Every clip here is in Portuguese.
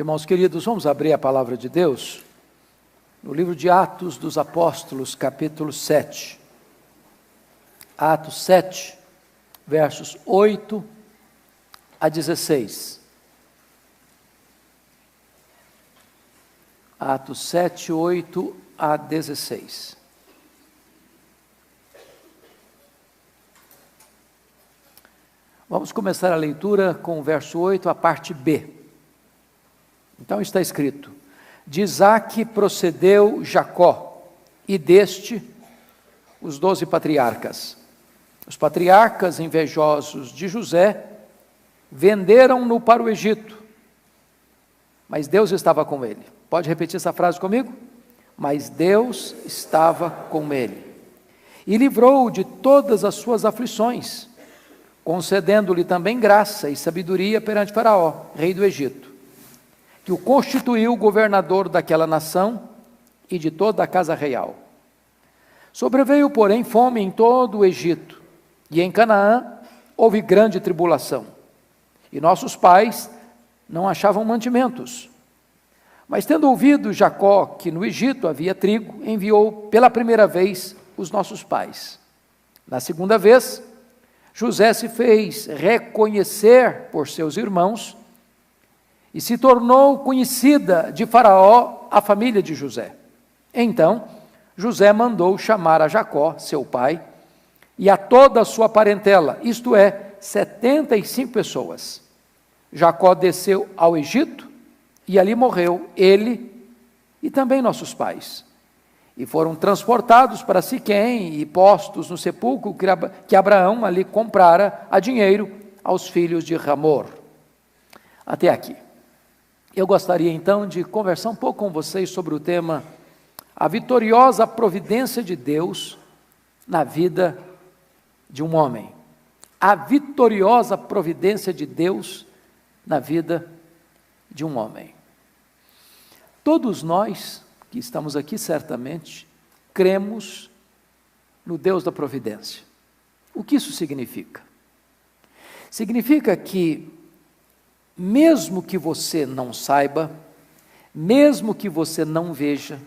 Irmãos queridos, vamos abrir a palavra de Deus no livro de Atos dos Apóstolos, capítulo 7. Atos 7, versos 8 a 16. Atos 7, 8 a 16. Vamos começar a leitura com o verso 8, a parte B. Então está escrito: de Isaque procedeu Jacó, e deste os 12 patriarcas. Os patriarcas, invejosos de José, venderam-no para o Egito, mas Deus estava com ele. Pode repetir essa frase comigo? Mas Deus estava com ele, e livrou-o de todas as suas aflições, concedendo-lhe também graça e sabedoria perante Faraó, rei do Egito, que o constituiu governador daquela nação e de toda a casa real. Sobreveio, porém, fome em todo o Egito, e em Canaã houve grande tribulação, e nossos pais não achavam mantimentos. Mas tendo ouvido Jacó que no Egito havia trigo, enviou pela primeira vez os nossos pais. Na segunda vez, José se fez reconhecer por seus irmãos, e se tornou conhecida de Faraó a família de José. Então, José mandou chamar a Jacó, seu pai, e a toda a sua parentela, isto é, 75 pessoas. Jacó desceu ao Egito, e ali morreu ele e também nossos pais. E foram transportados para Siquém e postos no sepulcro que Abraão ali comprara a dinheiro aos filhos de Hamor. Até aqui. Eu gostaria então de conversar um pouco com vocês sobre o tema a vitoriosa providência de Deus na vida de um homem. A vitoriosa providência de Deus na vida de um homem. Todos nós que estamos aqui certamente cremos no Deus da providência. O que isso significa? Significa que mesmo que você não saiba, mesmo que você não veja,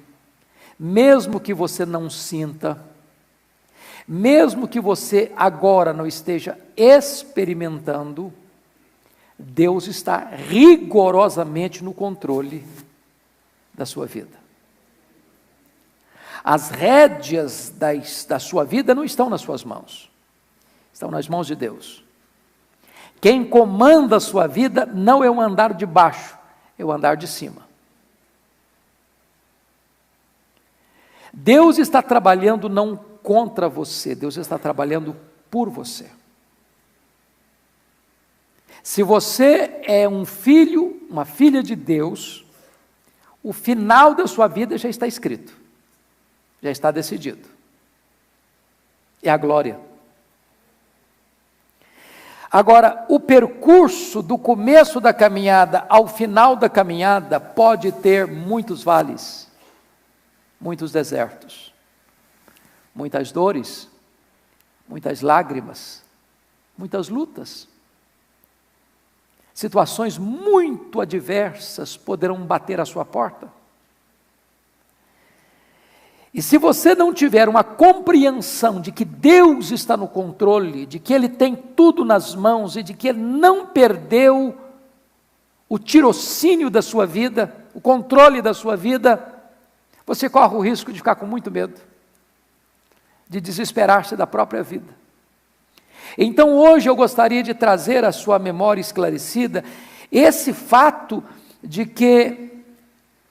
mesmo que você não sinta, mesmo que você agora não esteja experimentando, Deus está rigorosamente no controle da sua vida. As rédeas da sua vida não estão nas suas mãos, estão nas mãos de Deus. Quem comanda a sua vida não é o andar de baixo, é o andar de cima. Deus está trabalhando não contra você, Deus está trabalhando por você. Se você é um filho, uma filha de Deus, o final da sua vida já está escrito, já está decidido. É a glória. Agora, o percurso do começo da caminhada ao final da caminhada pode ter muitos vales, muitos desertos, muitas dores, muitas lágrimas, muitas lutas. Situações muito adversas poderão bater à sua porta. E se você não tiver uma compreensão de que Deus está no controle, de que Ele tem tudo nas mãos e de que Ele não perdeu o tirocínio da sua vida, o controle da sua vida, você corre o risco de ficar com muito medo, de desesperar-se da própria vida. Então hoje eu gostaria de trazer à sua memória esclarecida esse fato de que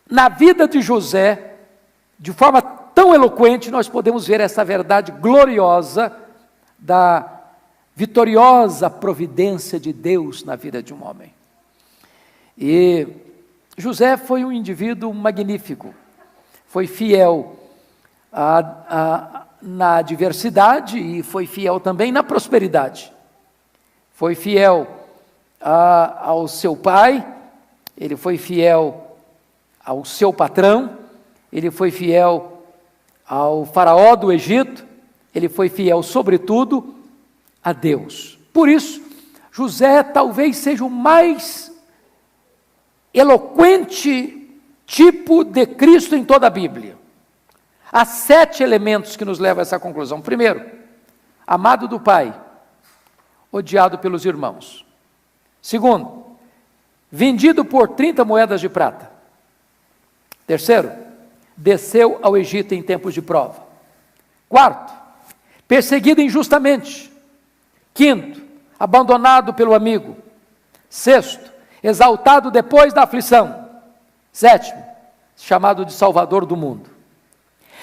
na vida de José, de forma tão eloquente, nós podemos ver essa verdade gloriosa da vitoriosa providência de Deus na vida de um homem. E José foi um indivíduo magnífico, foi fiel na adversidade e foi fiel também na prosperidade. Foi fiel ao seu pai, ele foi fiel ao seu patrão, ele foi fiel ao faraó do Egito, ele foi fiel sobretudo a Deus. Por isso, José talvez seja o mais eloquente tipo de Cristo em toda a Bíblia. Há 7 elementos que nos levam a essa conclusão. Primeiro, amado do Pai, odiado pelos irmãos. Segundo, vendido por 30 moedas de prata. Terceiro, desceu ao Egito em tempos de prova. Quarto, perseguido injustamente. Quinto, abandonado pelo amigo. Sexto, exaltado depois da aflição. Sétimo, chamado de Salvador do mundo.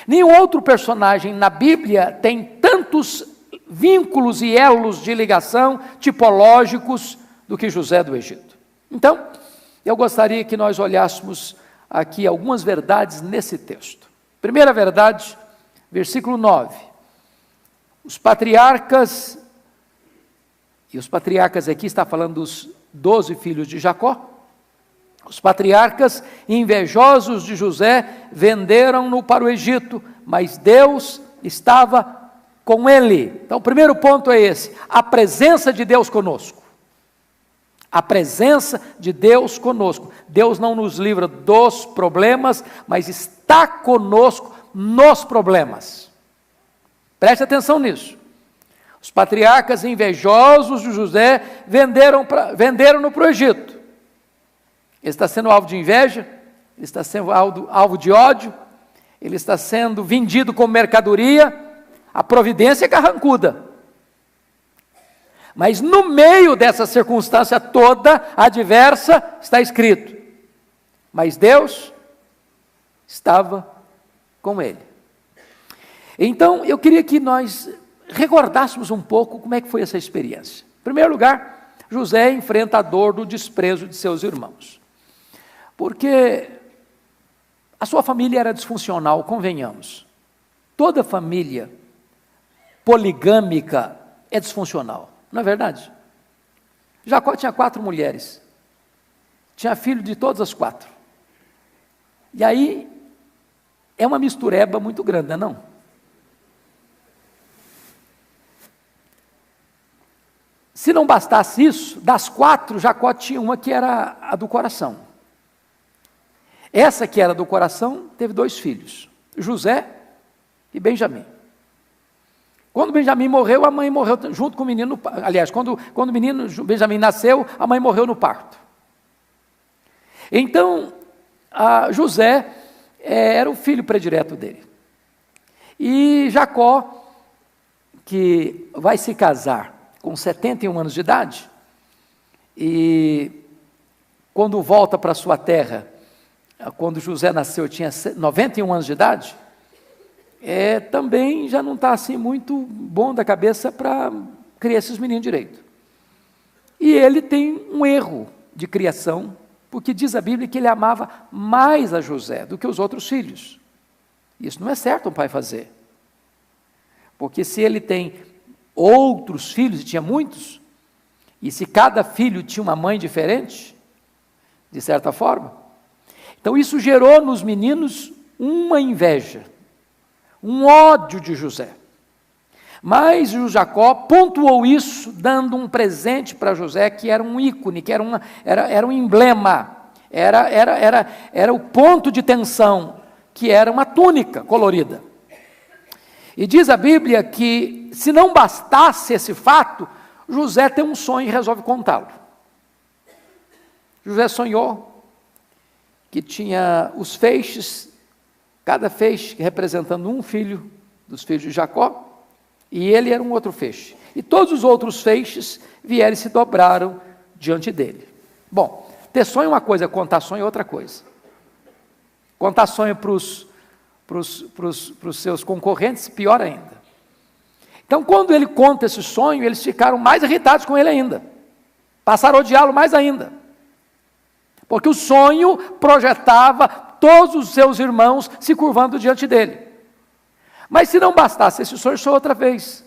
Nenhum outro personagem na Bíblia tem tantos vínculos e elos de ligação tipológicos do que José do Egito. Então, eu gostaria que nós olhássemos aqui algumas verdades nesse texto. Primeira verdade, versículo 9. Os patriarcas, e os patriarcas aqui está falando dos 12 filhos de Jacó, os patriarcas, invejosos de José, venderam-no para o Egito, mas Deus estava com ele. Então, o primeiro ponto é esse: a presença de Deus conosco. A presença de Deus conosco. Deus não nos livra dos problemas, mas está conosco nos problemas. Preste atenção nisso. Os patriarcas invejosos de José venderam-no para o Egito. Ele está sendo alvo de inveja, ele está sendo alvo de ódio, ele está sendo vendido como mercadoria. A providência é carrancuda. Mas no meio dessa circunstância toda adversa, está escrito: mas Deus estava com ele. Então, eu queria que nós recordássemos um pouco como é que foi essa experiência. Em primeiro lugar, José enfrenta a dor do desprezo de seus irmãos. Porque a sua família era disfuncional, convenhamos. Toda família poligâmica é disfuncional, não é verdade? Jacó tinha 4 mulheres, tinha filho de todas as 4. E aí, é uma mistureba muito grande, não é não? Se não bastasse isso, das 4, Jacó tinha uma que era a do coração. Essa que era do coração teve 2 filhos, José e Benjamim. Quando Benjamim morreu, a mãe morreu junto com o menino. Aliás, quando o menino Benjamim nasceu, a mãe morreu no parto. Então, José era o filho predileto dele. E Jacó, que vai se casar com 71 anos de idade, e quando volta para sua terra, quando José nasceu, tinha 91 anos de idade, também já não está assim muito bom da cabeça para criar esses meninos direito. E ele tem um erro de criação, porque diz a Bíblia que ele amava mais a José do que os outros filhos. Isso não é certo um pai fazer. Porque se ele tem outros filhos, e tinha muitos, e se cada filho tinha uma mãe diferente, de certa forma, então isso gerou nos meninos uma inveja, um ódio de José. Mas o Jacó pontuou isso, dando um presente para José, que era um ícone, que era um emblema, era o ponto de tensão, que era uma túnica colorida. E diz a Bíblia que, se não bastasse esse fato, José tem um sonho e resolve contá-lo. José sonhou que tinha os feixes, cada feixe representando um filho dos filhos de Jacó, e ele era um outro feixe. E todos os outros feixes vieram e se dobraram diante dele. Bom, ter sonho é uma coisa, contar sonho é outra coisa. Contar sonho para os seus concorrentes, pior ainda. Então, quando ele conta esse sonho, eles ficaram mais irritados com ele ainda. Passaram a odiá-lo mais ainda. Porque o sonho projetava todos os seus irmãos se curvando diante dele. Mas se não bastasse esse sonho, sonhou outra vez.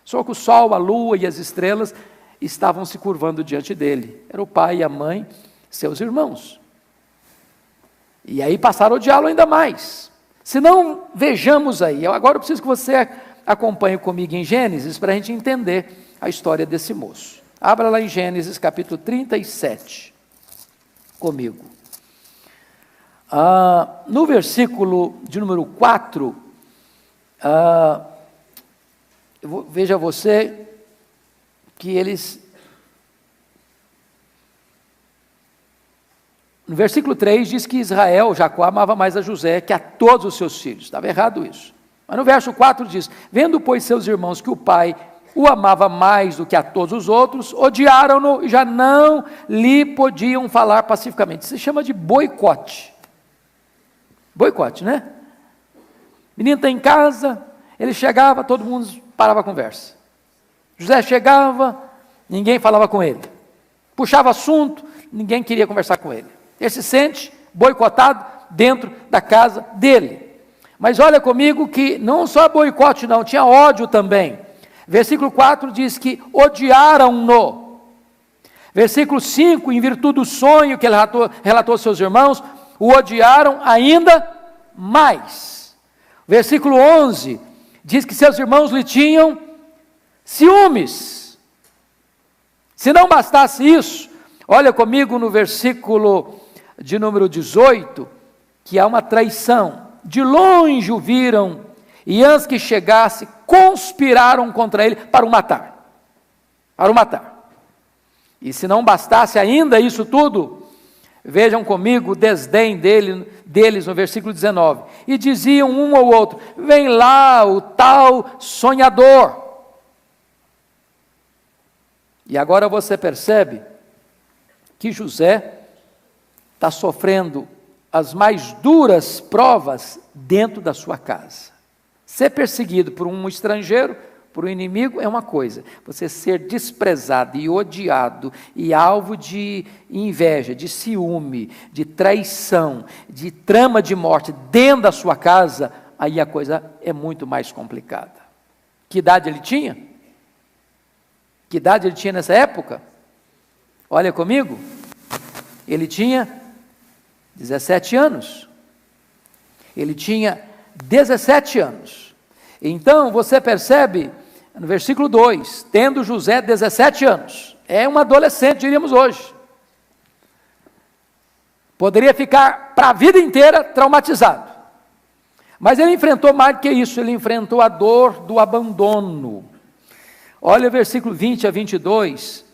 Sonhou que o sol, a lua e as estrelas estavam se curvando diante dele. Era o pai e a mãe, seus irmãos. E aí passaram a odiá-lo ainda mais. Se não, vejamos aí. Agora eu preciso que você acompanhe comigo em Gênesis para a gente entender a história desse moço. Abra lá em Gênesis capítulo 37. Comigo. No versículo de número 4, veja você que eles... No versículo 3 diz que Israel, Jacó, amava mais a José que a todos os seus filhos. Estava errado isso. Mas no verso 4 diz: vendo, pois, seus irmãos que o pai o amava mais do que a todos os outros, odiaram-no e já não lhe podiam falar pacificamente. Isso se chama de boicote. Boicote, né? Menino está em casa, ele chegava, todo mundo parava a conversa. José chegava, ninguém falava com ele. Puxava assunto, ninguém queria conversar com ele. Ele se sente boicotado dentro da casa dele. Mas olha comigo que não só boicote não, tinha ódio também. Versículo 4 diz que odiaram-no. Versículo 5, em virtude do sonho que ele relatou aos seus irmãos, o odiaram ainda mais. Versículo 11 diz que seus irmãos lhe tinham ciúmes. Se não bastasse isso, olha comigo no versículo de número 18, que há uma traição. De longe o viram, e antes que chegasse, conspiraram contra ele para o matar. Para o matar. E se não bastasse ainda isso tudo, vejam comigo o desdém deles no versículo 19. E diziam um ao outro: vem lá o tal sonhador. E agora você percebe que José está sofrendo as mais duras provas dentro da sua casa. Ser perseguido por um estrangeiro, por um inimigo, é uma coisa. Você ser desprezado e odiado e alvo de inveja, de ciúme, de traição, de trama de morte dentro da sua casa, aí a coisa é muito mais complicada. Que idade ele tinha? Que idade ele tinha nessa época? Olha comigo. Ele tinha 17 anos. Ele tinha 17 anos. Então, você percebe, no versículo 2, tendo José 17 anos, é um adolescente, diríamos hoje. Poderia ficar para a vida inteira traumatizado. Mas ele enfrentou mais do que isso, ele enfrentou a dor do abandono. Olha o versículo 20 a 22,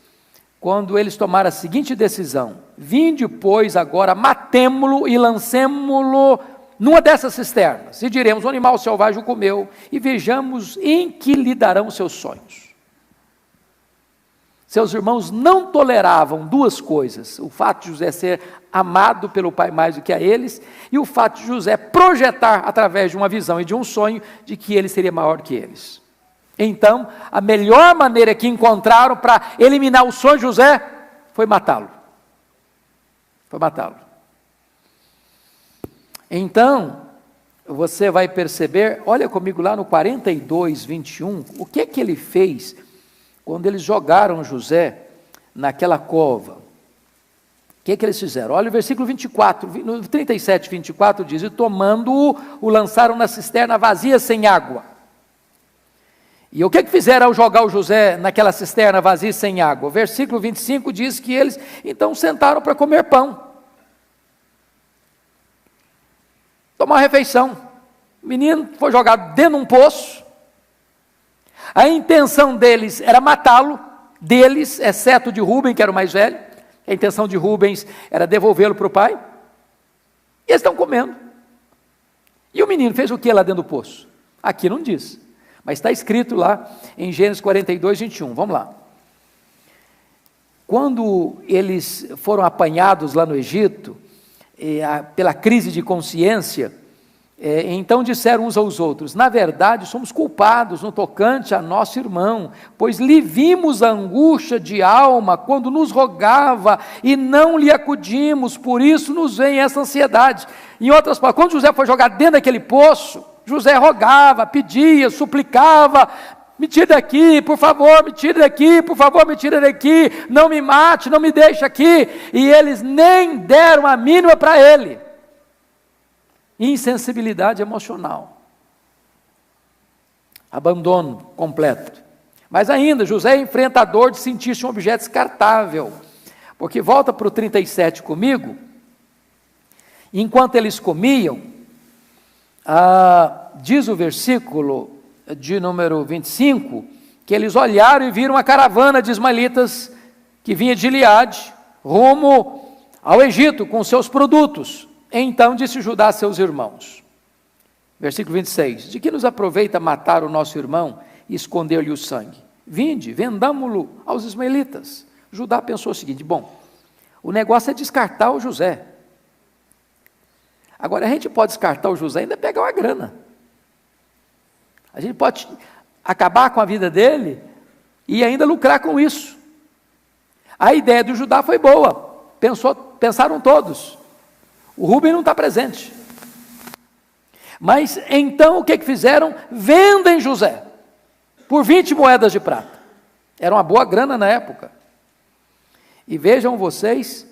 quando eles tomaram a seguinte decisão: vinde, pois, agora, matemo-lo e lancemo-lo numa dessas cisternas, e diremos: o animal selvagem o comeu, e vejamos em que lhe darão os seus sonhos. Seus irmãos não toleravam duas coisas: o fato de José ser amado pelo pai mais do que a eles, e o fato de José projetar, através de uma visão e de um sonho, de que ele seria maior que eles. Então, a melhor maneira que encontraram para eliminar o sonho de José foi matá-lo. Foi matá-lo. Então, você vai perceber, olha comigo lá no 42, 21, o que é que ele fez quando eles jogaram José naquela cova. O que é que eles fizeram? Olha o versículo 24, no 37, 24 diz: e tomando-o, o lançaram na cisterna vazia sem água. E o que fizeram ao jogar o José naquela cisterna vazia e sem água? O versículo 25 diz que eles então sentaram para comer pão. Tomar uma refeição. O menino foi jogado dentro de um poço. A intenção deles era matá-lo, deles, exceto de Rubem, que era o mais velho. A intenção de Rubens era devolvê-lo para o pai. E eles estão comendo. E o menino fez o que lá dentro do poço? Aqui não diz. Mas está escrito lá em Gênesis 42, 21. Vamos lá. Quando eles foram apanhados lá no Egito, pela crise de consciência, então disseram uns aos outros: na verdade somos culpados no tocante a nosso irmão, pois lhe vimos a angústia de alma quando nos rogava e não lhe acudimos, por isso nos vem essa ansiedade. Em outras palavras, quando José foi jogado dentro daquele poço, José rogava, pedia, suplicava: me tire daqui, por favor, me tire daqui, por favor, me tire daqui, não me mate, não me deixe aqui. E eles nem deram a mínima para ele. Insensibilidade emocional. Abandono completo. Mas ainda, José enfrenta a dor de sentir-se um objeto descartável. Porque volta para o 37 comigo, Enquanto eles comiam, diz o versículo de número 25, que eles olharam e viram a caravana de ismaelitas que vinha de Gileade, rumo ao Egito com seus produtos. Então disse Judá a seus irmãos, versículo 26, de que nos aproveita matar o nosso irmão e esconder-lhe o sangue? Vinde, vendamo-lo aos ismaelitas. Judá pensou o seguinte, bom, o negócio é descartar o José. Agora, a gente pode descartar o José e ainda pegar uma grana. A gente pode acabar com a vida dele e ainda lucrar com isso. A ideia do Judá foi boa, pensaram todos. O Rúben não está presente. Mas então o que fizeram? Vendem José por 20 moedas de prata. Era uma boa grana na época. E vejam vocês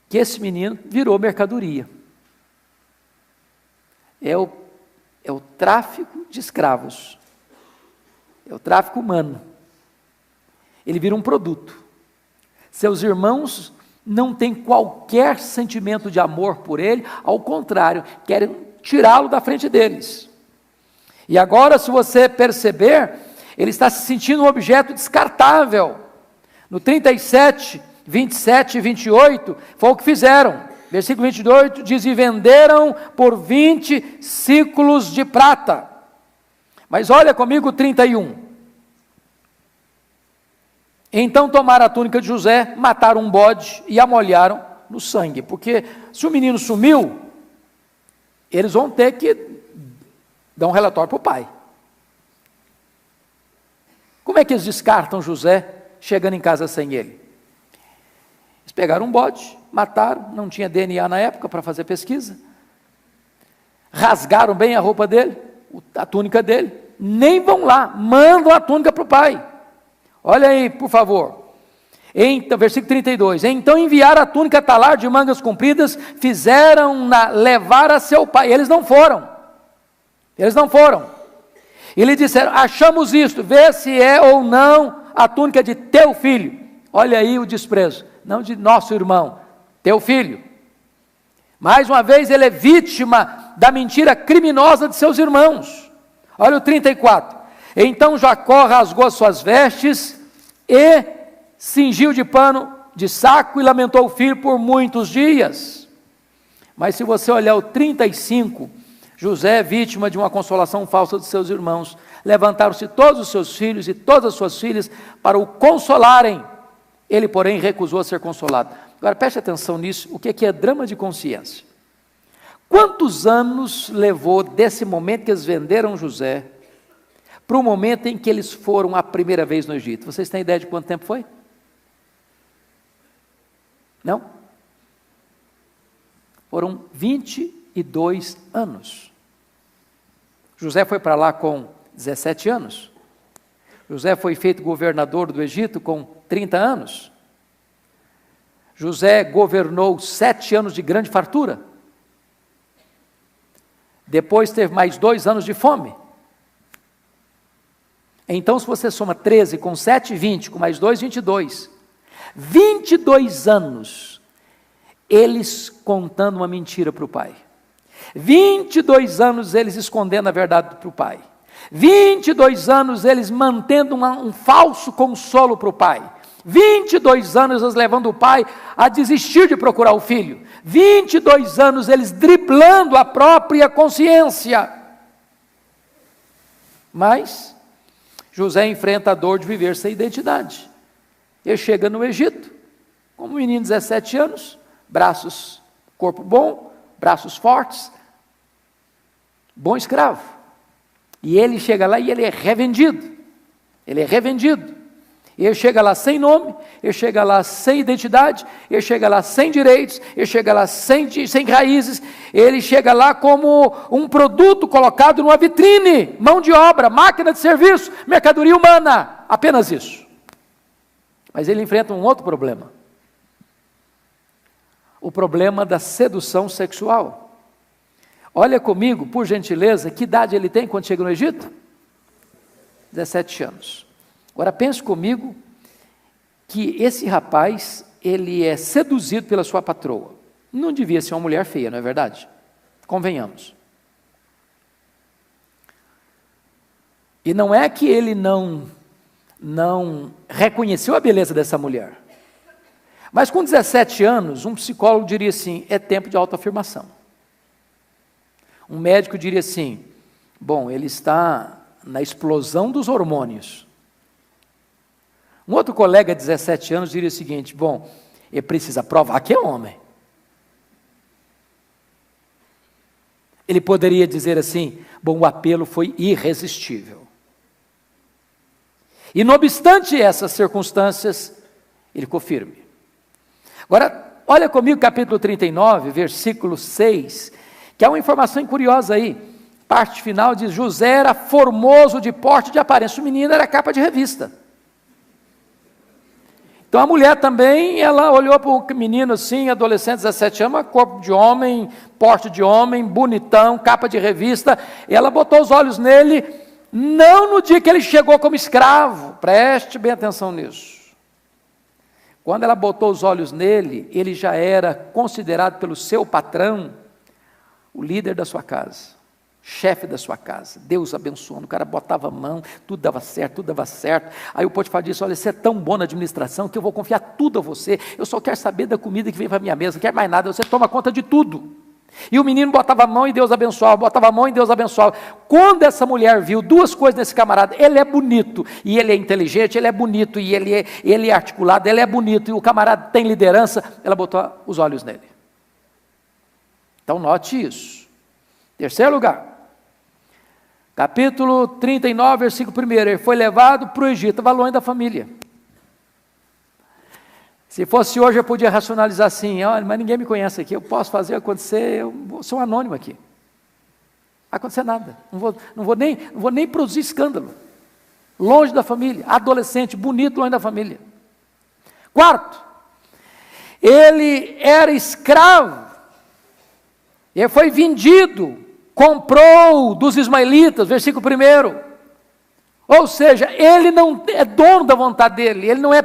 que esse menino virou mercadoria. É o tráfico de escravos. É o tráfico humano. Ele vira um produto. Seus irmãos não têm qualquer sentimento de amor por ele, ao contrário, querem tirá-lo da frente deles. E agora, se você perceber, ele está se sentindo um objeto descartável. No 37, 27 e 28, foi o que fizeram. Versículo 28 diz, e venderam por 20 ciclos de prata. Mas olha comigo o 31. Então tomaram a túnica de José, mataram um bode e a molharam no sangue. Porque se o menino sumiu, eles vão ter que dar um relatório para o pai. Como é que eles descartam José chegando em casa sem ele? Eles pegaram um bode, mataram, não tinha DNA na época para fazer pesquisa, rasgaram bem a roupa dele, a túnica dele, nem vão lá, mandam a túnica para o pai. Olha aí, por favor. Então, versículo 32. Então enviaram a túnica talar de mangas compridas, fizeram-na levar a seu pai. Eles não foram. E lhe disseram, achamos isto, vê se é ou não a túnica de teu filho. Olha aí o desprezo. Não de nosso irmão, teu filho. Mais uma vez ele é vítima da mentira criminosa de seus irmãos. Olha o 34. Então Jacó rasgou as suas vestes e cingiu de pano de saco e lamentou o filho por muitos dias. Mas se você olhar o 35, José é vítima de uma consolação falsa de seus irmãos. Levantaram-se todos os seus filhos e todas as suas filhas para o consolarem. Ele, porém, recusou a ser consolado. Agora, preste atenção nisso, o que é drama de consciência? Quantos anos levou desse momento que eles venderam José para o momento em que eles foram a primeira vez no Egito? Vocês têm ideia de quanto tempo foi? Não? Foram 22 anos. José foi para lá com 17 anos. José foi feito governador do Egito com 30 anos. José governou 7 anos de grande fartura. Depois teve mais 2 anos de fome. Então, se você soma 13 com 7, 20, com mais 2, 22. 22 anos, eles contando uma mentira para o pai. 22 anos eles escondendo a verdade para o pai. 22 anos eles mantendo um falso consolo para o pai. 22 anos eles levando o pai a desistir de procurar o filho. 22 anos eles driblando a própria consciência. Mas José enfrenta a dor de viver sem identidade. Ele chega no Egito, como um menino de 17 anos, braços, corpo bom, braços fortes, bom escravo. E ele chega lá e ele é revendido. Ele chega lá sem nome, ele chega lá sem identidade, ele chega lá sem direitos, ele chega lá sem raízes, ele chega lá como um produto colocado numa vitrine, mão de obra, máquina de serviço, mercadoria humana, apenas isso. Mas ele enfrenta um outro problema. O problema da sedução sexual. Olha comigo, por gentileza, que idade ele tem quando chega no Egito? 17 anos. Agora pense comigo que esse rapaz, ele é seduzido pela sua patroa. Não devia ser uma mulher feia, não é verdade? Convenhamos. E não é que ele não reconheceu a beleza dessa mulher. Mas com 17 anos, um psicólogo diria assim, é tempo de autoafirmação. Um médico diria assim, bom, ele está na explosão dos hormônios. Um outro colega de 17 anos diria o seguinte, bom, ele precisa provar que é homem. Ele poderia dizer assim, bom, o apelo foi irresistível. E não obstante essas circunstâncias, ele ficou firme. Agora, olha comigo capítulo 39, versículo 6, que há uma informação curiosa aí. Parte final diz, José era formoso de porte e de aparência. O menino era capa de revista. Então a mulher também, ela olhou para o menino assim, adolescente, 17 anos, corpo de homem, porte de homem, bonitão, capa de revista, e ela botou os olhos nele, não no dia que ele chegou como escravo, preste bem atenção nisso. Quando ela botou os olhos nele, ele já era considerado pelo seu patrão o líder da sua casa, chefe da sua casa, Deus abençoando, o cara botava a mão, tudo dava certo, tudo dava certo. Aí o Potifar disse, olha, você é tão bom na administração que eu vou confiar tudo a você, eu só quero saber da comida que vem para a minha mesa, não quero mais nada, você toma conta de tudo. E o menino botava a mão e Deus abençoava, botava a mão e Deus abençoava. Quando essa mulher viu duas coisas nesse camarada, ele é bonito, e ele é inteligente, ele é bonito, e ele é articulado, ele é bonito, e o camarada tem liderança, ela botou os olhos nele. Então note isso. Terceiro lugar. Capítulo 39, versículo 1, ele foi levado para o Egito, estava longe da família. Se fosse hoje eu podia racionalizar assim, olha, mas ninguém me conhece aqui, eu posso fazer acontecer, eu sou um anônimo aqui. Não vai acontecer nada, não vou nem produzir escândalo. Longe da família, adolescente, bonito, longe da família. Quarto, ele era escravo, ele foi vendido, comprou dos ismaelitas, versículo 1. Ou seja, ele não é dono da vontade dele, ele não é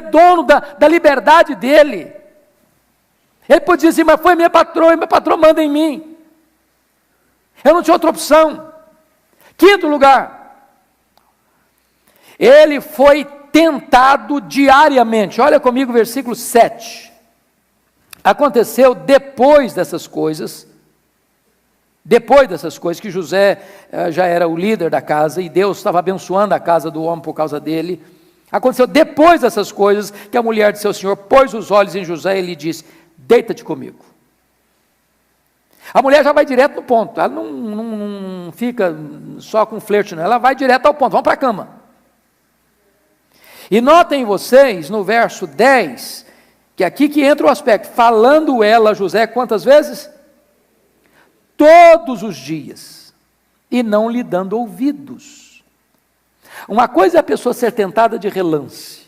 dono da liberdade dele. Ele pode dizer assim, mas foi minha patroa, e minha patroa manda em mim. Eu não tinha outra opção. Quinto lugar, ele foi tentado diariamente. Olha comigo o versículo 7. Aconteceu depois dessas coisas que José já era o líder da casa e Deus estava abençoando a casa do homem por causa dele. Aconteceu depois dessas coisas que a mulher de seu senhor pôs os olhos em José e lhe disse, deita-te comigo. A mulher já vai direto no ponto, ela não fica só com flerte, não. Ela vai direto ao ponto, vamos para a cama. E notem vocês no verso 10, que aqui que entra o aspecto, falando ela a José quantas vezes? Todos os dias, e não lhe dando ouvidos. Uma coisa é a pessoa ser tentada de relance,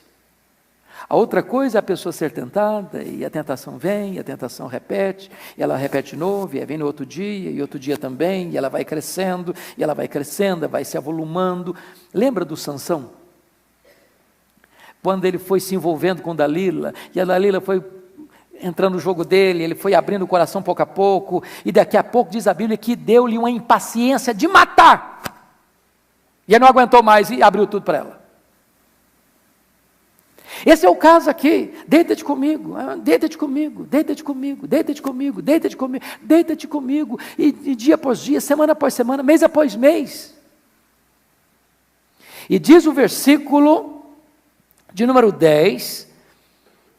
a outra coisa é a pessoa ser tentada, e a tentação vem, e a tentação repete, e ela repete de novo, e vem no outro dia, e outro dia também, e ela vai crescendo, vai se avolumando. Lembra do Sansão? Quando ele foi se envolvendo com Dalila, e a Dalila foi entrando no jogo dele, ele foi abrindo o coração pouco a pouco, e daqui a pouco diz a Bíblia que deu-lhe uma impaciência de matar, e ele não aguentou mais e abriu tudo para ela. Esse é o caso aqui, deita-te comigo, deita-te comigo, deita-te comigo, deita-te comigo, deita-te comigo, deita-te comigo, e dia após dia, semana após semana, mês após mês. E diz o versículo de número 10,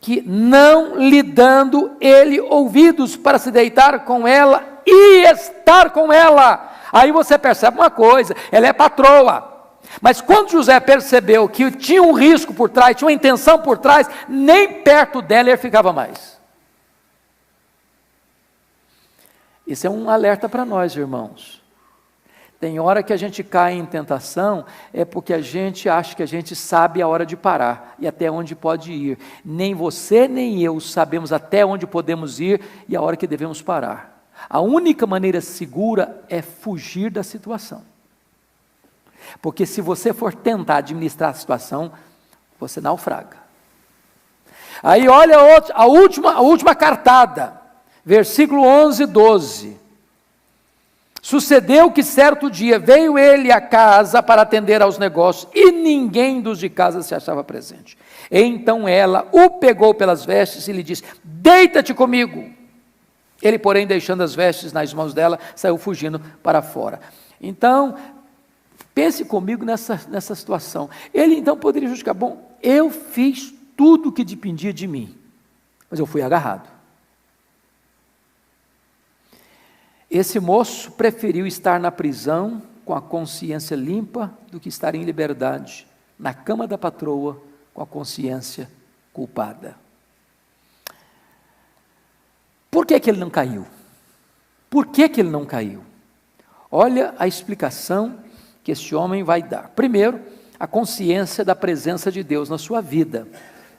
que não lhe dando ele ouvidos para se deitar com ela e estar com ela. Aí você percebe uma coisa, ela é patroa. Mas quando José percebeu que tinha um risco por trás, tinha uma intenção por trás, nem perto dela ele ficava mais. Isso é um alerta para nós, irmãos. Tem hora que a gente cai em tentação, é porque a gente acha que a gente sabe a hora de parar e até onde pode ir. Nem você nem eu sabemos até onde podemos ir e a hora que devemos parar. A única maneira segura é fugir da situação. Porque se você for tentar administrar a situação, você naufraga. Aí olha a última cartada. Versículo 11, 12. Sucedeu que certo dia veio ele à casa para atender aos negócios, e ninguém dos de casa se achava presente. Então ela o pegou pelas vestes e lhe disse: deita-te comigo. Ele, porém, deixando as vestes nas mãos dela, saiu fugindo para fora. Então, pense comigo nessa situação. Ele então poderia justificar: bom, eu fiz tudo o que dependia de mim, mas eu fui agarrado. Esse moço preferiu estar na prisão com a consciência limpa do que estar em liberdade, na cama da patroa, com a consciência culpada. Por que ele não caiu? Por que ele não caiu? Olha a explicação que este homem vai dar. Primeiro, a consciência da presença de Deus na sua vida.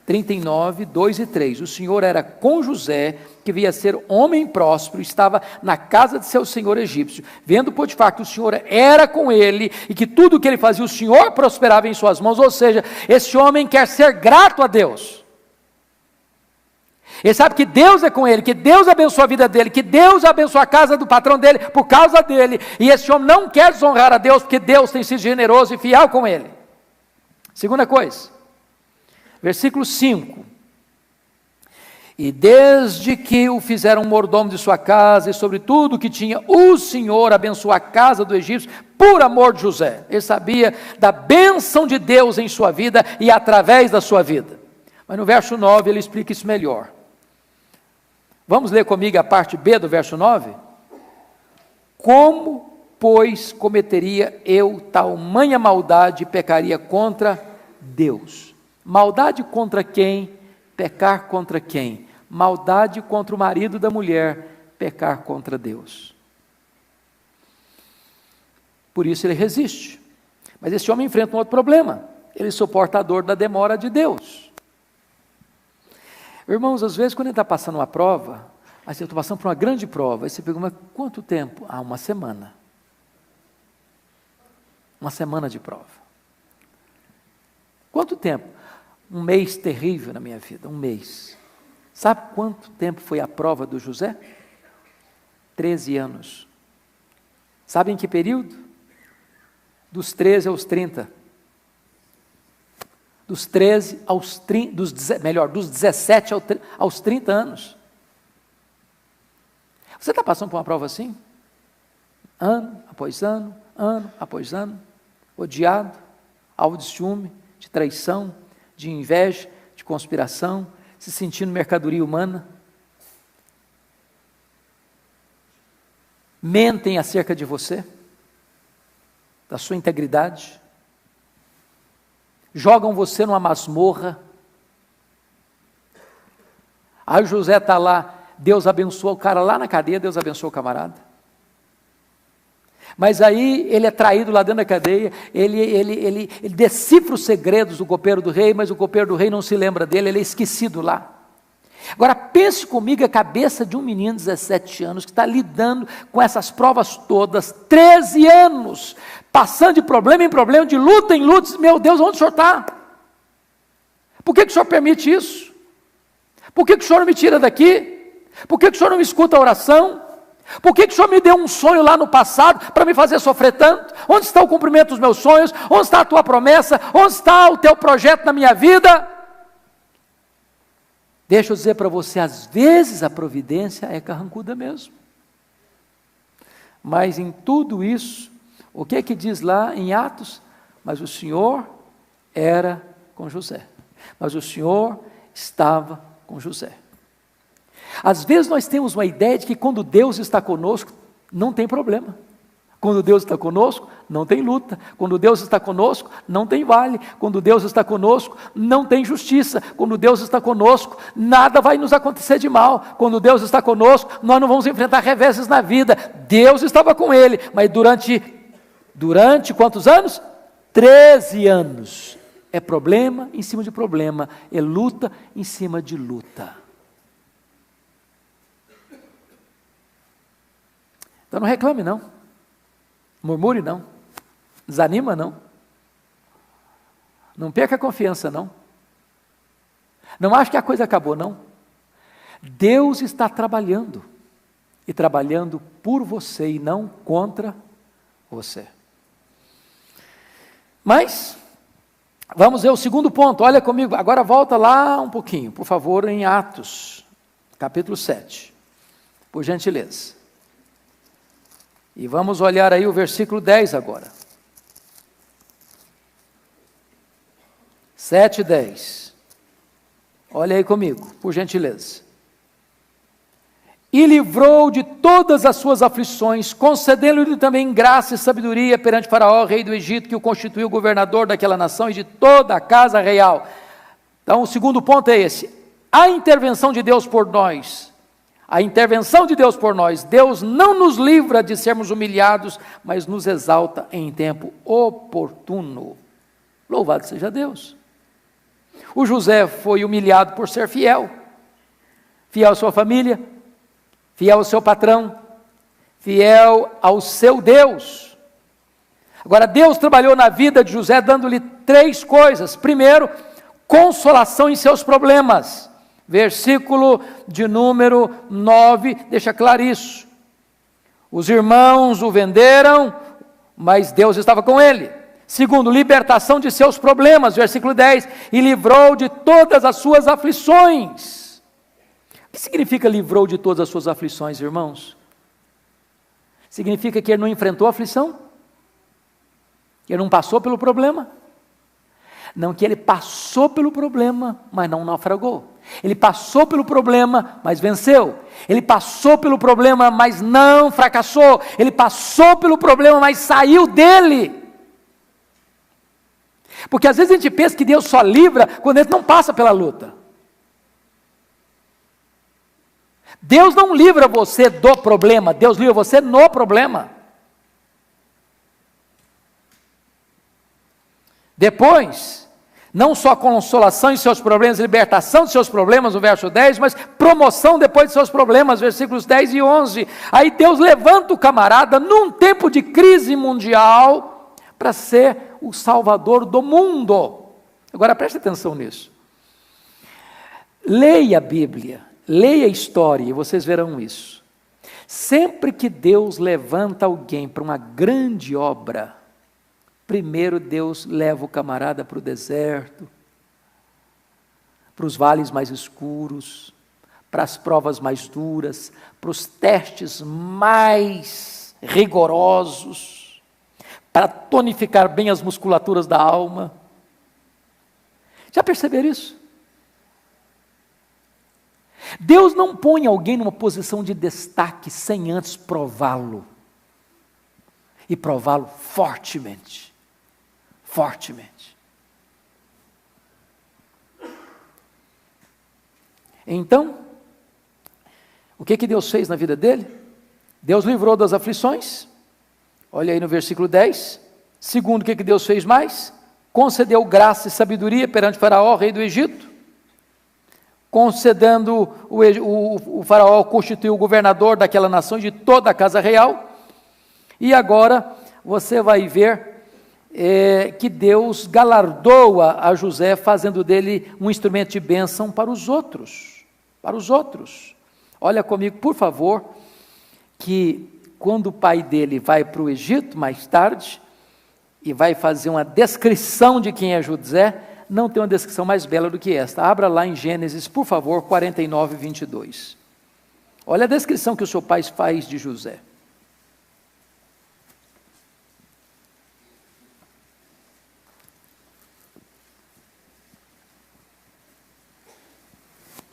39, 2 e 3. O Senhor era com José, que via ser homem próspero, estava na casa de seu senhor egípcio. Vendo Potifar que o Senhor era com ele e que tudo o que ele fazia, o Senhor prosperava em suas mãos. Ou seja, esse homem quer ser grato a Deus. Ele sabe que Deus é com ele, que Deus abençoa a vida dele, que Deus abençoa a casa do patrão dele por causa dele. E esse homem não quer desonrar a Deus, porque Deus tem sido generoso e fiel com ele. Segunda coisa, versículo 5. E desde que o fizeram mordomo de sua casa e sobre tudo que tinha, o Senhor abençoou a casa do egípcio por amor de José. Ele sabia da bênção de Deus em sua vida e através da sua vida. Mas no verso 9 ele explica isso melhor. Vamos ler comigo a parte B do verso 9? Como, pois, cometeria eu tamanha maldade e pecaria contra Deus? Maldade contra quem? Pecar contra quem? Maldade contra o marido da mulher, pecar contra Deus. Por isso ele resiste. Mas esse homem enfrenta um outro problema. Ele suporta a dor da demora de Deus. Irmãos, às vezes quando ele está passando uma prova, assim, eu estou passando por uma grande prova, aí você pergunta: mas quanto tempo? Ah, uma semana. Uma semana de prova. Quanto tempo? Um mês terrível na minha vida, um mês. Sabe quanto tempo foi a prova do José? 13 anos. Sabe em que período? Dos 13 aos 30. Dos 13 aos 30, dos 17 aos 30 anos. Você está passando por uma prova assim? Ano após ano, ano após ano, odiado, alvo de ciúme, de traição, de inveja, de conspiração, se sentindo mercadoria humana. Mentem acerca de você, da sua integridade. Jogam você numa masmorra. Aí o José está lá, Deus abençoa o cara lá na cadeia, Deus abençoa o camarada. Mas aí ele é traído lá dentro da cadeia, ele decifra os segredos do copeiro do rei, mas o copeiro do rei não se lembra dele, ele é esquecido lá. Agora pense comigo a cabeça de um menino de 17 anos, que está lidando com essas provas todas, 13 anos, passando de problema em problema, de luta em luta. Diz: meu Deus, onde o senhor está? Por que o senhor permite isso? Por que o senhor não me tira daqui? Por que o senhor não me escuta a oração? Por que o senhor me deu um sonho lá no passado para me fazer sofrer tanto? Onde está o cumprimento dos meus sonhos? Onde está a tua promessa? Onde está o teu projeto na minha vida? Deixa eu dizer para você, às vezes a providência é carrancuda mesmo. Mas em tudo isso, o que é que diz lá em Atos? Mas o Senhor era com José. Mas o Senhor estava com José. Às vezes nós temos uma ideia de que quando Deus está conosco, não tem problema. Quando Deus está conosco, não tem luta. Quando Deus está conosco, não tem vale. Quando Deus está conosco, não tem justiça. Quando Deus está conosco, nada vai nos acontecer de mal. Quando Deus está conosco, nós não vamos enfrentar reveses na vida. Deus estava com ele, mas durante quantos anos? 13 anos. É problema em cima de problema, é luta em cima de luta. Então não reclame não. Murmure não, desanima não, não perca a confiança não, não ache que a coisa acabou não. Deus está trabalhando, e trabalhando por você e não contra você. Mas, vamos ver o segundo ponto, olha comigo, agora volta lá um pouquinho, por favor, em Atos, capítulo 7, por gentileza. E vamos olhar aí o versículo 10 agora. 7:10. Olha aí comigo, por gentileza. E livrou de todas as suas aflições, concedendo-lhe também graça e sabedoria perante Faraó, rei do Egito, que o constituiu governador daquela nação e de toda a casa real. Então, o segundo ponto é esse: a intervenção de Deus por nós. A intervenção de Deus por nós. Deus não nos livra de sermos humilhados, mas nos exalta em tempo oportuno. Louvado seja Deus. O José foi humilhado por ser fiel. Fiel à sua família, fiel ao seu patrão, fiel ao seu Deus. Agora, Deus trabalhou na vida de José dando-lhe 3 coisas. Primeiro, consolação em seus problemas. Versículo de número 9, deixa claro isso. Os irmãos o venderam, mas Deus estava com ele. Segundo, libertação de seus problemas, versículo 10, e livrou de todas as suas aflições. O que significa livrou de todas as suas aflições, irmãos? Significa que ele não enfrentou a aflição? Que ele não passou pelo problema? Não, que ele passou pelo problema, mas não naufragou. Ele passou pelo problema, mas venceu. Ele passou pelo problema, mas não fracassou. Ele passou pelo problema, mas saiu dele. Porque às vezes a gente pensa que Deus só livra quando a gente não passa pela luta. Deus não livra você do problema, Deus livra você no problema. Depois, não só consolação em seus problemas, libertação de seus problemas, no verso 10, mas promoção depois de seus problemas, versículos 10 e 11. Aí Deus levanta o camarada num tempo de crise mundial para ser o salvador do mundo. Agora preste atenção nisso. Leia a Bíblia, leia a história e vocês verão isso. Sempre que Deus levanta alguém para uma grande obra, primeiro Deus leva o camarada para o deserto, para os vales mais escuros, para as provas mais duras, para os testes mais rigorosos, para tonificar bem as musculaturas da alma. Já perceberam isso? Deus não põe alguém numa posição de destaque sem antes prová-lo. E prová-lo fortemente. Fortemente. Então, o que Deus fez na vida dele? Deus livrou das aflições. Olha aí no versículo 10. Segundo, o que Deus fez mais? Concedeu graça e sabedoria perante Faraó, rei do Egito. Concedendo, o Faraó constituiu o governador daquela nação, de toda a casa real. E agora você vai ver que Deus galardoa a José, fazendo dele um instrumento de bênção para os outros. Para os outros. Olha comigo, por favor, que quando o pai dele vai para o Egito, mais tarde, e vai fazer uma descrição de quem é José, não tem uma descrição mais bela do que esta. Abra lá em Gênesis, por favor, 49, 22. Olha a descrição que o seu pai faz de José.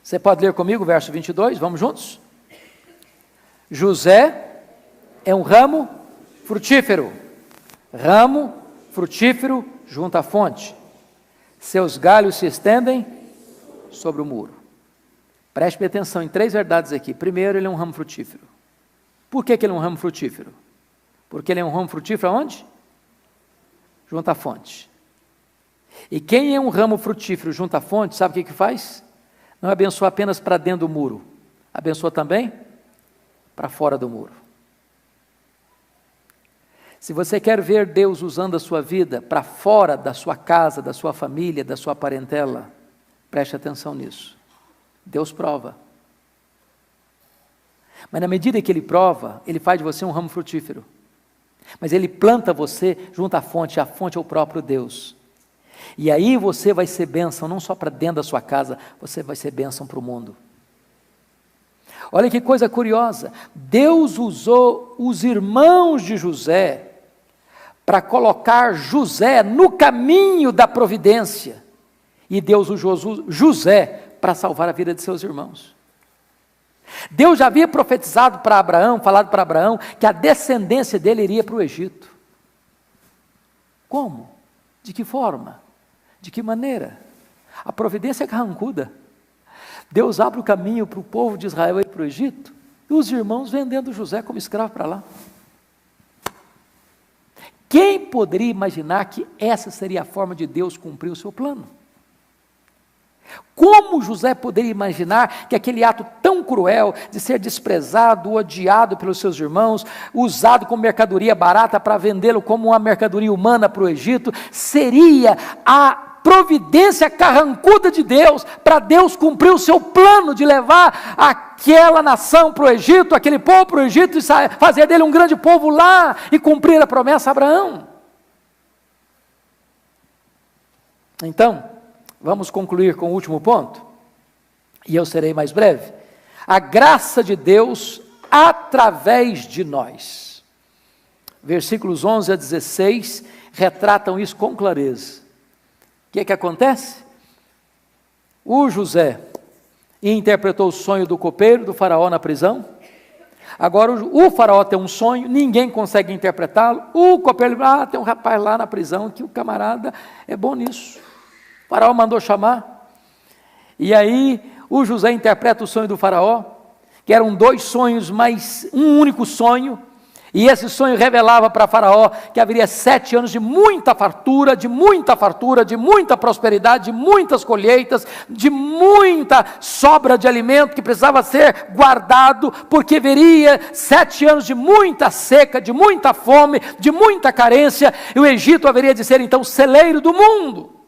Você pode ler comigo o verso 22, vamos juntos? José é um ramo frutífero junto à fonte. Seus galhos se estendem sobre o muro. Preste atenção em 3 verdades aqui. Primeiro, ele é um ramo frutífero. Por que ele é um ramo frutífero? Porque ele é um ramo frutífero aonde? Junto à fonte. E quem é um ramo frutífero junto à fonte, sabe o que faz? Não abençoa apenas para dentro do muro, abençoa também para fora do muro. Se você quer ver Deus usando a sua vida para fora da sua casa, da sua família, da sua parentela, preste atenção nisso. Deus prova. Mas na medida que ele prova, ele faz de você um ramo frutífero. Mas ele planta você junto à fonte, a fonte é o próprio Deus. E aí você vai ser bênção, não só para dentro da sua casa, você vai ser bênção para o mundo. Olha que coisa curiosa, Deus usou os irmãos de José para colocar José no caminho da providência. E Deus usou José para salvar a vida de seus irmãos. Deus já havia profetizado para Abraão, falado para Abraão, que a descendência dele iria para o Egito. Como? De que forma? De que maneira? A providência é carrancuda. Deus abre o caminho para o povo de Israel ir para o Egito, e os irmãos vendendo José como escravo para lá. Quem poderia imaginar que essa seria a forma de Deus cumprir o seu plano? Como José poderia imaginar que aquele ato tão cruel de ser desprezado, odiado pelos seus irmãos, usado como mercadoria barata para vendê-lo como uma mercadoria humana para o Egito, seria a providência carrancuda de Deus, para Deus cumprir o seu plano de levar aquela nação para o Egito, aquele povo para o Egito, e fazer dele um grande povo lá, e cumprir a promessa a Abraão? Então, vamos concluir com o último ponto, e eu serei mais breve. A graça de Deus através de nós. Versículos 11 a 16 retratam isso com clareza. O que acontece? O José interpretou o sonho do copeiro, do faraó na prisão. Agora o faraó tem um sonho, ninguém consegue interpretá-lo. O copeiro, tem um rapaz lá na prisão que o camarada é bom nisso. O faraó mandou chamar. E aí o José interpreta o sonho do faraó, que eram 2 sonhos, mas um único sonho. E esse sonho revelava para Faraó que haveria 7 anos de muita fartura, de muita prosperidade, de muitas colheitas, de muita sobra de alimento que precisava ser guardado, porque viria 7 anos de muita seca, de muita fome, de muita carência, e o Egito haveria de ser então o celeiro do mundo.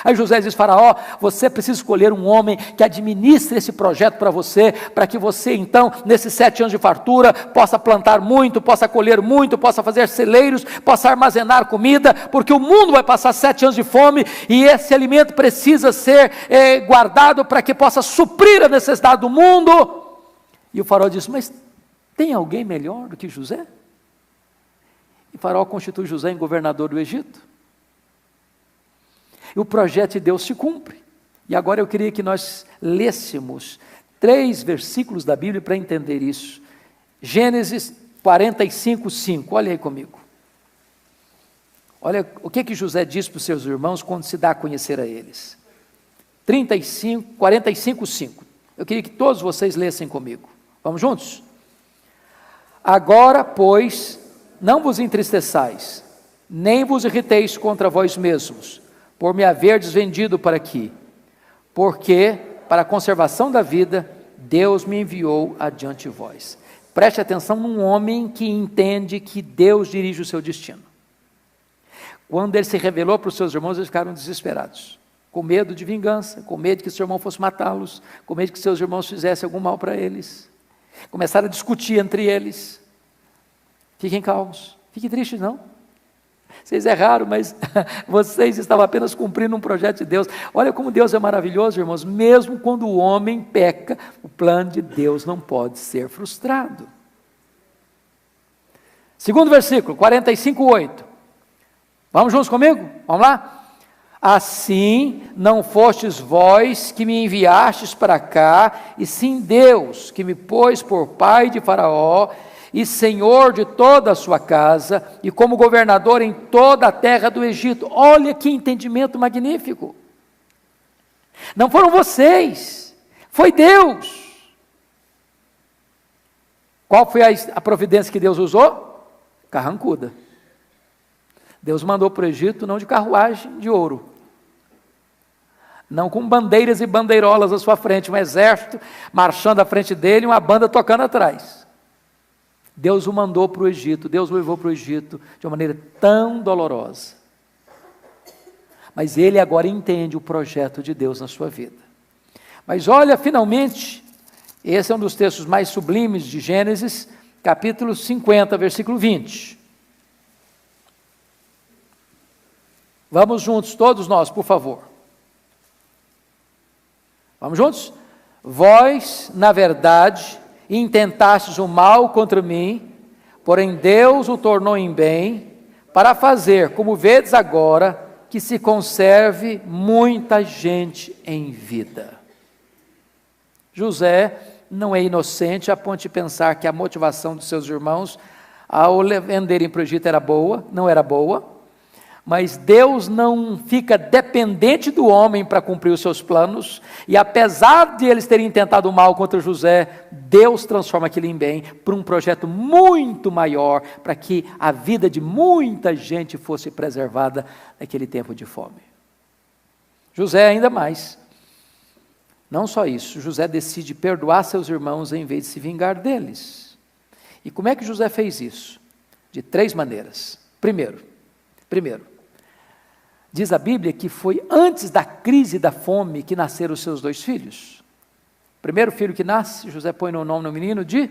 Aí José diz: Faraó, você precisa escolher um homem que administre esse projeto para você, para que você então, nesses 7 anos de fartura, possa plantar muito, possa colher muito, possa fazer celeiros, possa armazenar comida, porque o mundo vai passar 7 anos de fome, e esse alimento precisa ser guardado para que possa suprir a necessidade do mundo. E o faraó diz: mas tem alguém melhor do que José? E o faraó constitui José em governador do Egito. E o projeto de Deus se cumpre. E agora eu queria que nós lêssemos 3 versículos da Bíblia para entender isso. Gênesis 45, 5, olha aí comigo. Olha o que José diz para os seus irmãos quando se dá a conhecer a eles. 45, 5. Eu queria que todos vocês lessem comigo. Vamos juntos? Agora, pois, não vos entristeçais, nem vos irriteis contra vós mesmos, por me haverdes vendido para aqui, porque, para a conservação da vida, Deus me enviou adiante de vós. Preste atenção num homem que entende que Deus dirige o seu destino. Quando ele se revelou para os seus irmãos, eles ficaram desesperados, com medo de vingança, com medo que seu irmão fosse matá-los, com medo que seus irmãos fizessem algum mal para eles. Começaram a discutir entre eles. Fiquem calmos, fiquem tristes não. Vocês erraram, mas vocês estavam apenas cumprindo um projeto de Deus. Olha como Deus é maravilhoso, irmãos. Mesmo quando o homem peca, o plano de Deus não pode ser frustrado. Segundo versículo, 45, 8. Vamos juntos comigo? Vamos lá? Assim não fostes vós que me enviastes para cá, e sim Deus que me pôs por pai de Faraó, e senhor de toda a sua casa, e como governador em toda a terra do Egito. Olha que entendimento magnífico. Não foram vocês, foi Deus. Qual foi a providência que Deus usou? Carrancuda. Deus mandou para o Egito não de carruagem de ouro, não com bandeiras e bandeirolas à sua frente, um exército marchando à frente dele e uma banda tocando atrás. Deus o mandou para o Egito, Deus o levou para o Egito de uma maneira tão dolorosa. Mas ele agora entende o projeto de Deus na sua vida. Mas olha, finalmente, Esse é um dos textos mais sublimes de Gênesis, capítulo 50, versículo 20. Vamos juntos, todos nós, por favor. Vamos juntos? Vós, na verdade, intentastes o mal contra mim, porém Deus o tornou em bem, para fazer, como vedes agora, que se conserve muita gente em vida. José não é inocente a ponto de pensar que a motivação dos seus irmãos ao venderem para o Egito era boa, não era boa, mas Deus não fica dependente do homem para cumprir os seus planos, e apesar de eles terem tentado o mal contra José, Deus transforma aquilo em bem, para um projeto muito maior, para que a vida de muita gente fosse preservada naquele tempo de fome. José ainda mais, não só isso, José decide perdoar seus irmãos em vez de se vingar deles. E como é que José fez isso? De 3 maneiras. Primeiro, diz a Bíblia que foi antes da crise da fome que nasceram os seus 2 filhos. O primeiro filho que nasce, José põe no nome do menino de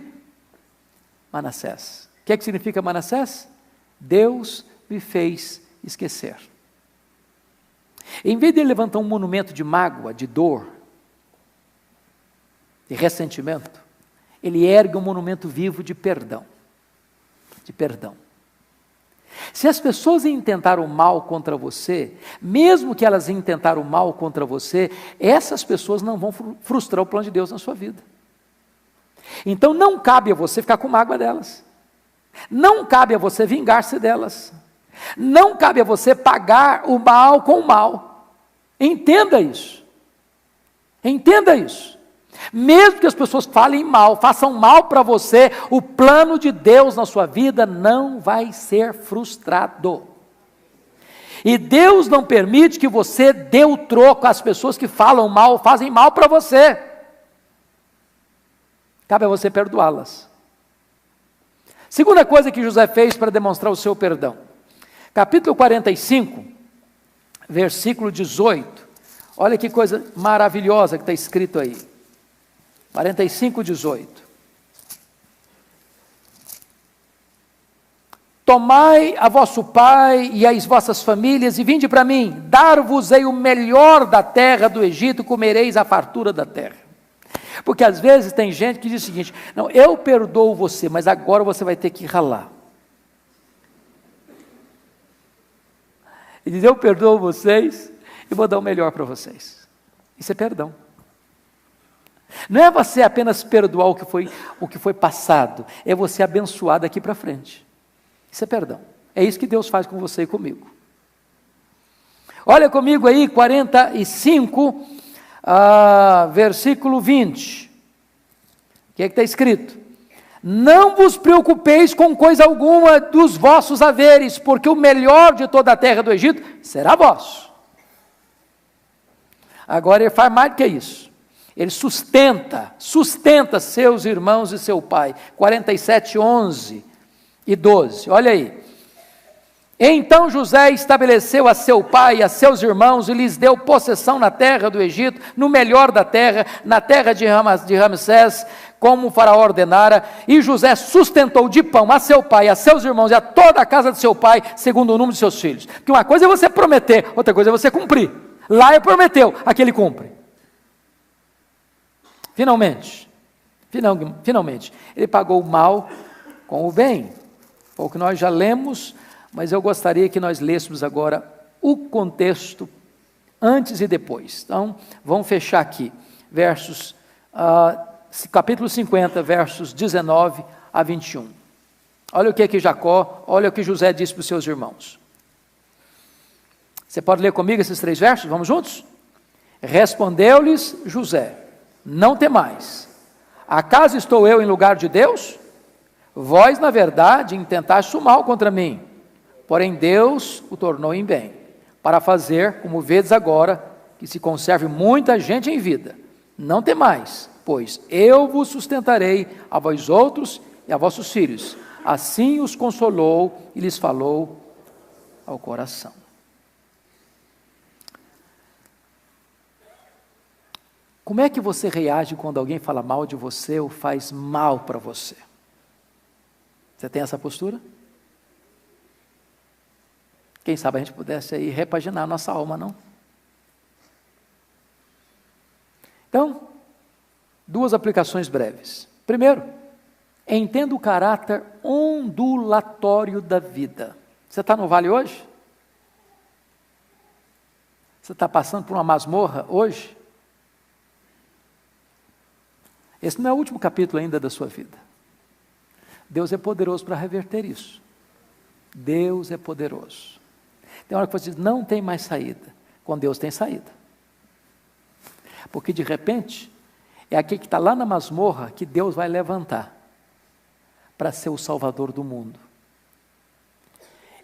Manassés. O que significa Manassés? Deus me fez esquecer. Em vez de ele levantar um monumento de mágoa, de dor, de ressentimento, ele ergue um monumento vivo de perdão. De perdão. Se as pessoas intentaram mal contra você, mesmo que elas intentaram mal contra você, essas pessoas não vão frustrar o plano de Deus na sua vida. Então não cabe a você ficar com mágoa delas. Não cabe a você vingar-se delas. Não cabe a você pagar o mal com o mal. Entenda isso. Entenda isso. Mesmo que as pessoas falem mal, façam mal para você, o plano de Deus na sua vida não vai ser frustrado. E Deus não permite que você dê o troco às pessoas que falam mal, fazem mal para você. Cabe a você perdoá-las. Segunda coisa que José fez para demonstrar o seu perdão. Capítulo 45, versículo 18. Olha que coisa maravilhosa que está escrito aí. 45, 18. Tomai a vosso pai e as vossas famílias e vinde para mim, dar-vos-ei o melhor da terra do Egito, comereis a fartura da terra. Porque às vezes tem gente que diz o seguinte: não, eu perdoo você, mas agora você vai ter que ralar. Ele diz: eu perdoo vocês e vou dar o melhor para vocês. Isso é perdão. Não é você apenas perdoar o que foi passado, é você abençoar daqui para frente. Isso é perdão. É isso que Deus faz com você e comigo. Olha comigo aí, 45, versículo 20. O que é que está escrito? Não vos preocupeis com coisa alguma dos vossos haveres, porque o melhor de toda a terra do Egito será vosso. Agora ele faz mais do que isso. Ele sustenta seus irmãos e seu pai. 47, 11 e 12, olha aí. Então José estabeleceu a seu pai e a seus irmãos e lhes deu possessão na terra do Egito, no melhor da terra, na terra de Ramsés, como o faraó ordenara, e José sustentou de pão a seu pai, a seus irmãos e a toda a casa de seu pai, segundo o número de seus filhos. Porque uma coisa é você prometer, outra coisa é você cumprir. Lá ele prometeu, aqui ele cumpre. Finalmente, ele pagou o mal com o bem. Foi o que nós já lemos, mas eu gostaria que nós lêssemos agora o contexto antes e depois. Então, vamos fechar aqui, capítulo 50, versos 19 a 21. Olha o que Jacó, olha o que José disse para os seus irmãos. Você pode ler comigo esses 3 versos? Vamos juntos? Respondeu-lhes José: não temais, acaso estou eu em lugar de Deus? Vós, na verdade, intentastes o mal contra mim, porém Deus o tornou em bem, para fazer, como vedes agora, que se conserve muita gente em vida. Não temais, pois eu vos sustentarei a vós outros e a vossos filhos. Assim os consolou e lhes falou ao coração. Como é que você reage quando alguém fala mal de você ou faz mal para você? Você tem essa postura? Quem sabe a gente pudesse aí repaginar a nossa alma, não? Então, duas aplicações breves. Primeiro, entenda o caráter ondulatório da vida. Você está no vale hoje? Você está passando por uma masmorra hoje? Esse não é o último capítulo ainda da sua vida. Deus é poderoso para reverter isso. Deus é poderoso. Tem hora que você diz, não tem mais saída. Com Deus tem saída. Porque de repente, é aquele que está lá na masmorra que Deus vai levantar para ser o Salvador do mundo.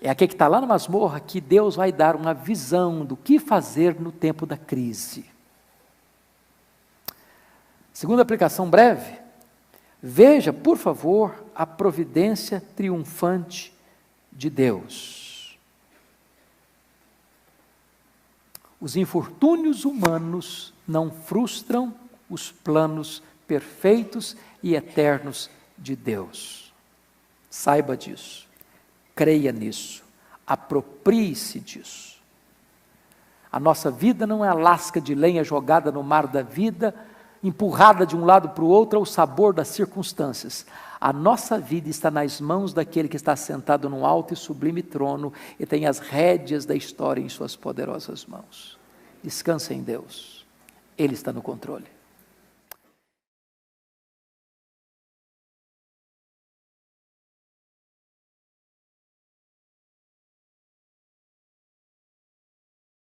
É aquele que está lá na masmorra que Deus vai dar uma visão do que fazer no tempo da crise. Segunda aplicação breve, veja, por favor, a providência triunfante de Deus. Os infortúnios humanos não frustram os planos perfeitos e eternos de Deus. Saiba disso, creia nisso, aproprie-se disso. A nossa vida não é a lasca de lenha jogada no mar da vida, empurrada de um lado para o outro ao sabor das circunstâncias. A nossa vida está nas mãos daquele que está sentado num alto e sublime trono e tem as rédeas da história em suas poderosas mãos. Descansa em Deus, Ele está no controle.